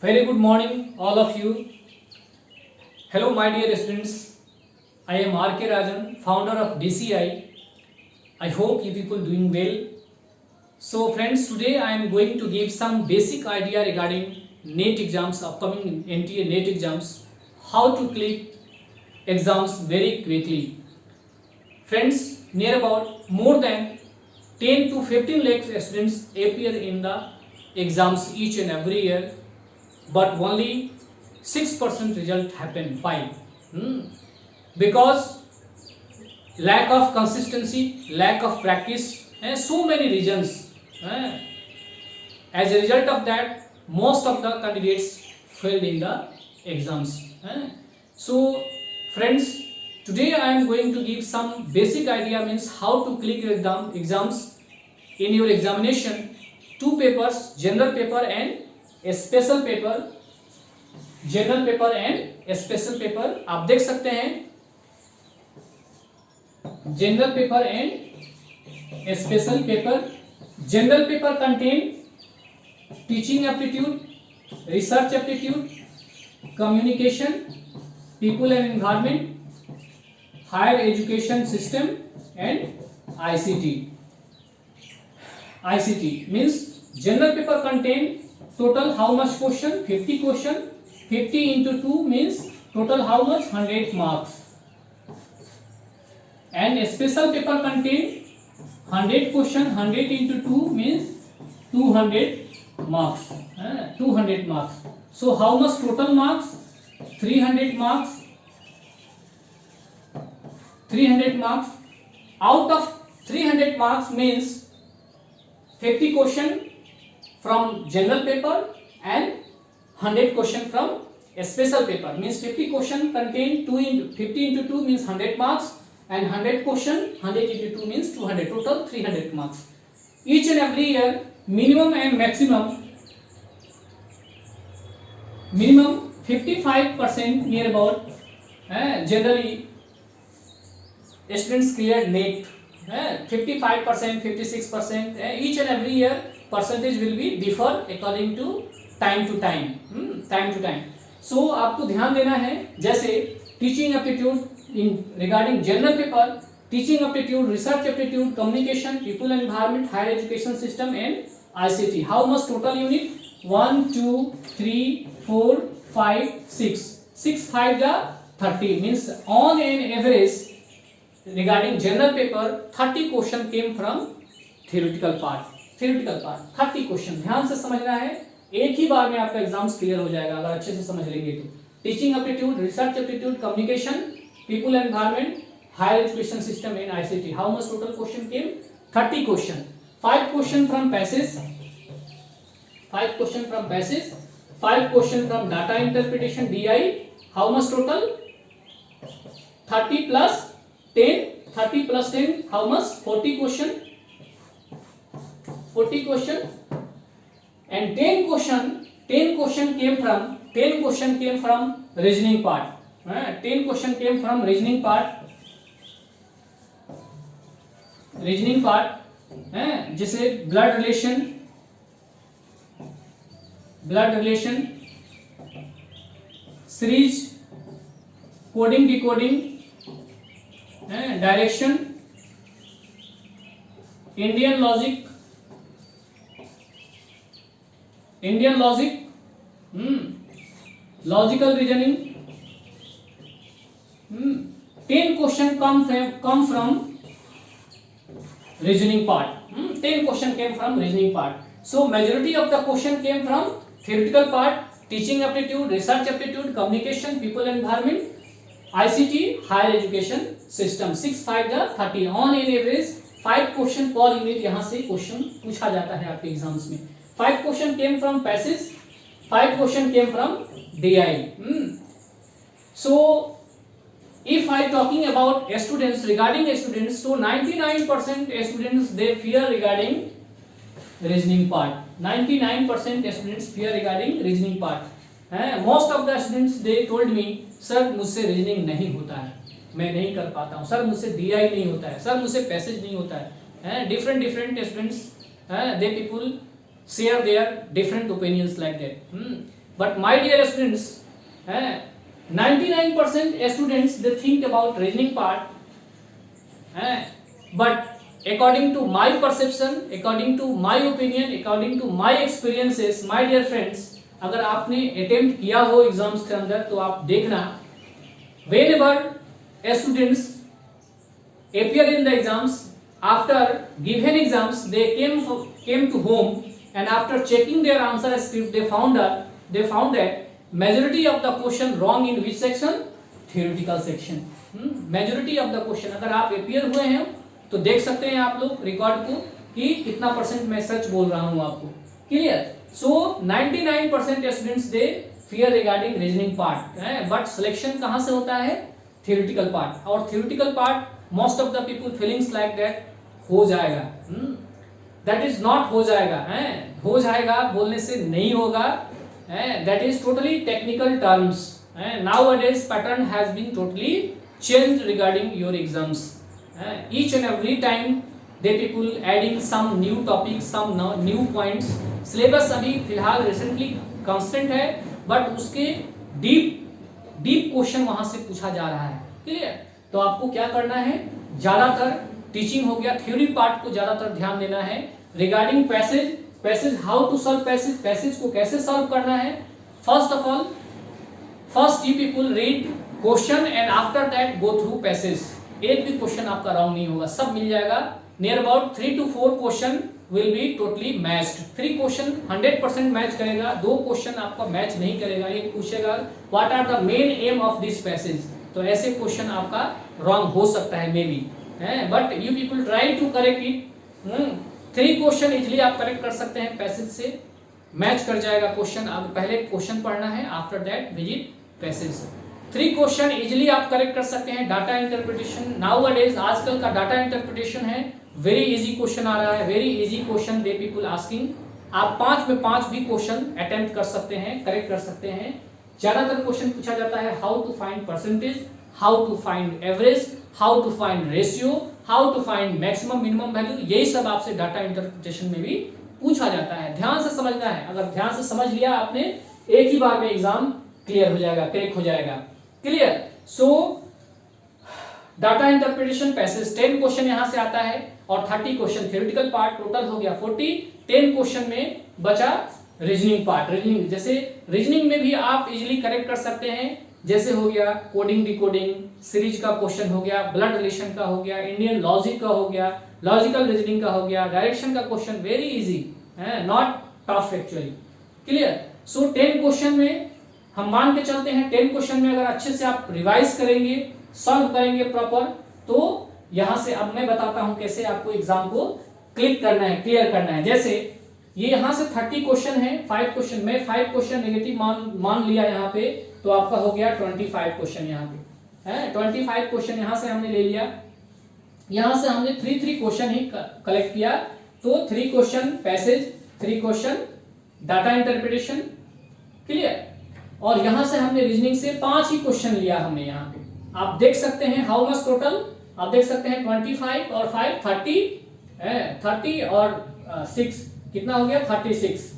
Very good morning, all of you. Hello, my dear students. I am R.K. Rajan, founder of DCI. I hope you people doing well. So, friends, today I am going to give some basic idea regarding NET exams, upcoming NTA NET exams, how to click exams very quickly. Friends, near about more than 10 to 15 lakh students appear in the exams each and every year, but only 6% result happen. Why? Because lack of consistency, lack of practice, and so many reasons. As a result of that, most of the candidates failed in the exams. So, friends, today I am going to give some basic idea, means how to click exams in your examination. Two papers, general paper and a special paper, general paper and special paper आप देख सकते हैं. General paper and special paper. General paper contain teaching aptitude, research aptitude, communication, people and environment, higher education system and ICT. ICT means general paper contain total how much question? 50 question. 50 into 2 means total how much? 100 marks. And a special paper contain 100 question. 100 into 2 means 200 marks. 200 marks. So how much total marks? 300 marks. 300 marks. Out of 300 marks means 50 question from general paper and 100 question from a special paper. Means 50 question contain 50 into 2 means 100 marks, and 100 question 100 into 2 means 200. Total 300 marks. Each and every year minimum and maximum 55% near about generally students cleared NET. 55%, 56%, each and every year percentage will be differ according to time to time. So आपको ध्यान देना है, जैसे teaching aptitude in regarding general paper, teaching aptitude, research aptitude, communication, people environment, higher education system and ICT. How much total unit? 1 2 3 4 5 6. 6 5 जा 30 means on an average regarding general paper 30 question came from theoretical part. 30 question. ध्यान से समझना है, एक ही बार में आपका exams clear हो जाएगा अगर अच्छे से समझ लेंगे तो. Teaching aptitude, research aptitude, communication, people environment, higher education system and ICT. How much total question came? 30 question. 5 question from passage, 5 question from passage, 5 question from data interpretation DI. How much total? 30 plus 10, 30 plus 10, how much? 40 question. 40 question. And 10 question came from reasoning part. 10 question came from reasoning part. जैसे blood relation, series, coding, decoding, direction, Indian logic, logical reasoning. 10 question come from reasoning part. 10 question came from reasoning part. So majority of the question came from theoretical part, teaching aptitude, research aptitude, communication, people environment, ICT, higher education system. 6 5 जा 30. On an average 5 question per unit यहाँ से question पूछा जाता है आपके exams में. 5 question came from passage, 5 question came from DI. So if I talking about students, regarding students, so 99% students they fear regarding reasoning part. 99% students fear regarding reasoning part. Most of the students they told me, sir मुझसे reasoning नहीं होता है, मैं नहीं कर पाता हूँ, sir मुझसे DI नहीं होता है, सर मुझसे पैसेज नहीं होता है. Different students, they people share their different opinions like that. But my dear students, 99% students they think about reasoning part, but according to my perception, according to my opinion, according to my experiences, my dear friends, अगर आपने attempt किया हो exams के अंदर तो आप देखना, whenever students appear in the exams, after given exams they came to home, and after checking their answer script they found that majority of the question wrong in which section? Theoretical section. Majority of the question, अगर आप appear हुए हैं तो देख सकते हैं आप लोग रिकॉर्ड को कि कितना % मैं सच बोल रहा हूं आपको. Clear? So 99% students they fear regarding reasoning part, but selection कहाँ से होता है? Theoretical part. और theoretical part most of the people feelings like that हो जाएगा. That is not हो जाएगा, हो जाएगा बोलने से नहीं होगा. That is totally technical terms. Nowadays pattern has been totally changed regarding your exams. Each and every time they people adding some new topics, some new points. Syllabus अभी फिलहाल रिसेंटली कांस्टेंट है, बट उसके deep question वहां से पूछा जा रहा है. क्लियर? तो आपको क्या करना है, ज्यादातर टीचिंग हो गया, थ्योरी पार्ट को ज्यादातर ध्यान देना है. Regarding passage how to solve passage को कैसे सॉल्व करना है. First of all, first you people read question and after that go through passage. एक भी क्वेश्चन आपका रॉन्ग नहीं होगा, सब मिल जाएगा. Near about 3 to 4 question will be totally matched. 3 question 100% match करेगा, 2 क्वेश्चन आपका मैच नहीं करेगा. एक पूछेगा what are the main aim of this passage, तो ऐसे क्वेश्चन आपका रॉन्ग हो सकता है maybe, but you people try to correct it. 3 question easily आप करेक्ट कर सकते हैं, पैसेज से मैच कर जाएगा क्वेश्चन. अब पहले क्वेश्चन पढ़ना है, after that visit passage. 3 question easily आप करेक्ट कर सकते हैं. डाटा इंटरप्रिटेशन, नाउअडेज आजकल का डाटा इंटरप्रिटेशन है, वेरी इजी क्वेश्चन आ रहा है, very easy question they people asking. आप 5 में 5 भी क्वेश्चन अटेम्प्ट कर सकते हैं, करेक्ट कर सकते हैं. ज्यादातर क्वेश्चन पूछा जाता है how to find percentage, how to find average, how to find ratio, how to find maximum minimum value. यही सब आपसे डाटा इंटरप्रिटेशन में भी पूछा जाता है. ध्यान से समझना है, अगर ध्यान से समझ लिया आपने, एक ही बार में एग्जाम क्लियर हो जाएगा, क्रैक हो जाएगा. क्लियर? सो डाटा इंटरप्रिटेशन पैसेज 10 क्वेश्चन यहां से आता है और 30 क्वेश्चन थ्योरेटिकल पार्ट. टोटल हो गया 40. 10 क्वेश्चन में बचा रीजनिंग पार्ट. रीजनिंग, जैसे रीजनिंग में भी आप इजीली करेक्ट कर सकते हैं. जैसे हो गया कोडिंग डिकोडिंग, सीरीज का क्वेश्चन हो गया, ब्लड रिलेशन का हो गया, इंडियन लॉजिक का हो गया, लॉजिकल रीजनिंग का हो गया, डायरेक्शन का question. Very easy, not tough actually. Clear? So 10 question में हम मान के चलते हैं, 10 क्वेश्चन में अगर अच्छे से आप रिवाइज करेंगे, सॉल्व करेंगे प्रॉपर, तो यहां से अब मैं बताता हूं कैसे आपको एग्जाम को क्लिक करना है, क्लियर करना है. जैसे ये यहां से 30 क्वेश्चन है, 5 क्वेश्चन में 5 क्वेश्चन नेगेटिव मान लिया यहां पे, तो आपका हो गया 25 क्वेश्चन यहां पे है. 25 क्वेश्चन यहां से हमने ले लिया. यहां से हमने 3 क्वेश्चन ही कलेक्ट किया, तो 3 question passage, 3 question data interpretation. Clear? और यहां से हमने रीजनिंग से 5 ही क्वेश्चन लिया हमने यहां पे. आप देख सकते हैं हाउ मच टोटल, आप देख सकते हैं 25 और 5 30 और 6 कितना हो गया 36.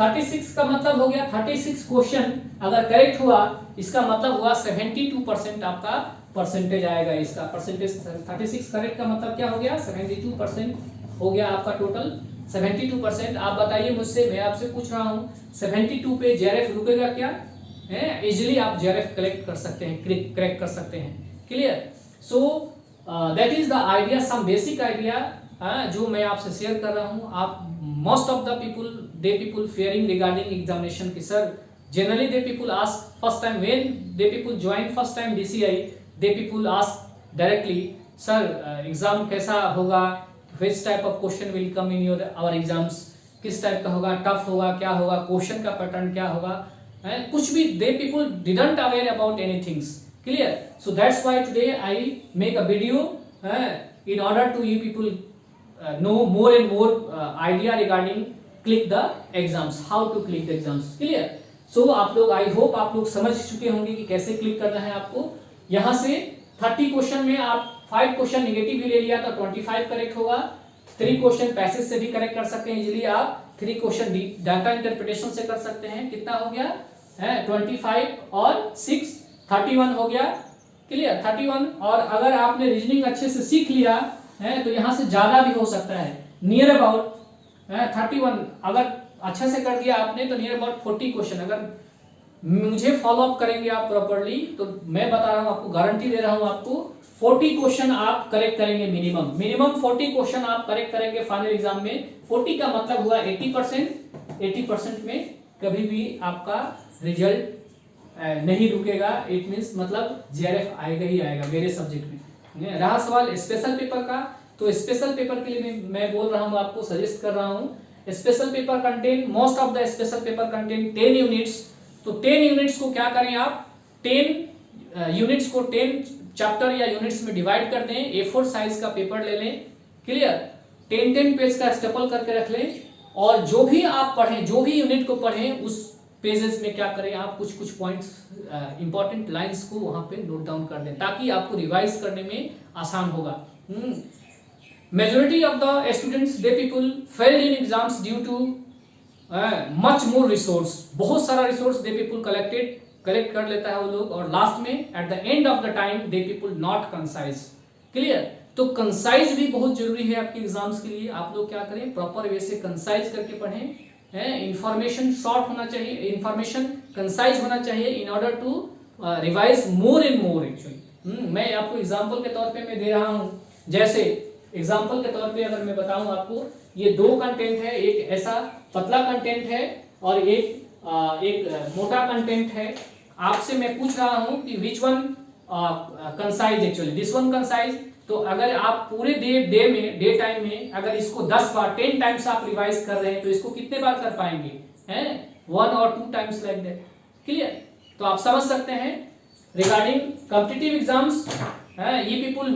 36 का मतलब हो गया 36 क्वेश्चन अगर करेक्ट हुआ, इसका मतलब हुआ 72% आपका परसेंटेज आएगा. इसका परसेंटेज 36 करेक्ट का मतलब क्या हो गया, 72% हो गया आपका टोटल. 72%. आप बताइए मुझसे, मैं आपसे पूछ रहा हूँ, 72 पे जेआरएफ रुकेगा क्या? इजिली आप जेआरएफ कलेक्ट कर सकते हैं, क्रैक कर सकते हैं. Clear? So that is the idea, some basic idea जो मैं आपसे शेयर कर रहा हूं. आप most of the people they people fearing regarding examination कि सर generally they people ask first time when they people join first time DCI, they people ask directly sir exam कैसा होगा, which type of question will come in your our exams, किस type का होगा, tough होगा, क्या होगा, question का pattern क्या होगा, कुछ भी they people didn't aware about anything. Clear? So that's why today I make a video in order to you people know more and more idea regarding click the exams, how to click the exams. Clear? So आप लोग, I hope आप लोग समझ चुके होंगे कि कैसे click करना है आपको. यहाँ से 30 क्वेश्चन में आप 5 क्वेश्चन नेगेटिव भी ले लिया तो 25 करेक्ट होगा. 3 क्वेश्चन पैसेज से भी करेक्ट कर सकते हैं इजीली आप. 3 क्वेश्चन डाटा इंटरप्रिटेशन से कर सकते हैं. कितना हो गया है 25 और 6 31 हो गया, क्लियर 31। और अगर आपने रीजनिंग अच्छे से सीख लिया है तो यहाँ से ज़्यादा भी हो सकता है, नियर अबाउट 31 अगर अच्छा से कर दिया आपने तो नियर अबाउट 40 क्वेश्चन। अगर मुझे फॉलो अप करेंगे आप प्रॉपर्ली तो मैं बता रहा हूँ आपको, गारंटी दे रहा हूँ आपको, 40 क्वेश्चन आप करेक्ट करेंगे मिनिमम 40 क्वेश्चन आप करेक्ट करेंगे फाइनल एग्जाम में। 40 का मतलब हुआ 80%। 80% में कभी भी आपका रिजल्ट नहीं रुकेगा, इट मीन्स मतलब जीआरएफ आएगा ही आएगा मेरे सब्जेक्ट में। रहा सवाल स्पेशल पेपर का, तो स्पेशल पेपर के लिए मैं बोल रहा हूँ आपको, सजेस्ट कर रहा हूँ, special paper contain most of the special paper contain 10 units. तो 10 यूनिट्स को क्या करें आप, 10 यूनिट्स को 10 चैप्टर या यूनिट्स में डिवाइड कर दें, A4 साइज का पेपर ले लें, क्लियर 10 पेज का स्टेपल करके रख लें, और जो भी आप पढ़ें, जो भी यूनिट को पढ़ें उस पेजेस में क्या करें आप, कुछ कुछ पॉइंट्स इंपॉर्टेंट लाइंस को वहां पे नोट डाउन कर दें ताकि आपको रिवाइज करने में आसान होगा। Majority of the students they people failed in exams due too much more resource, बहुत सारा रिसोर्स दे पीपल कलेक्ट कर लेता है वो लोग, और लास्ट में at the end of the time they people not concise, clear. तो कंसाइज भी बहुत जरूरी है आपके एग्जाम्स के लिए। आप लोग क्या करें, प्रॉपर वे से कंसाइज करके पढ़ें, इंफॉर्मेशन शॉर्ट होना चाहिए, इंफॉर्मेशन कंसाइज होना चाहिए in order to revise more and more actually. मैं आपको एग्जाम्पल के तौर पे मैं दे रहा हूँ, जैसे एग्जाम्पल के तौर पे अगर मैं बताऊं आपको, ये दो कंटेंट है, एक ऐसा पतला कंटेंट है और एक मोटा कंटेंट है। आपसे मैं पूछ रहा हूं कि which one concise, actually this one concise. तो अगर आप पूरे डे टाइम में अगर इसको 10 बार 10 टाइम्स आप रिवाइज कर रहे हैं तो इसको कितने बार कर पाएंगे, हैं 1 और 2 टाइम्स लाइक दैट, क्लियर। तो आप समझ सकते हैं रिगार्डिंग कॉम्पिटिटिव एग्जाम्स, ये पीपल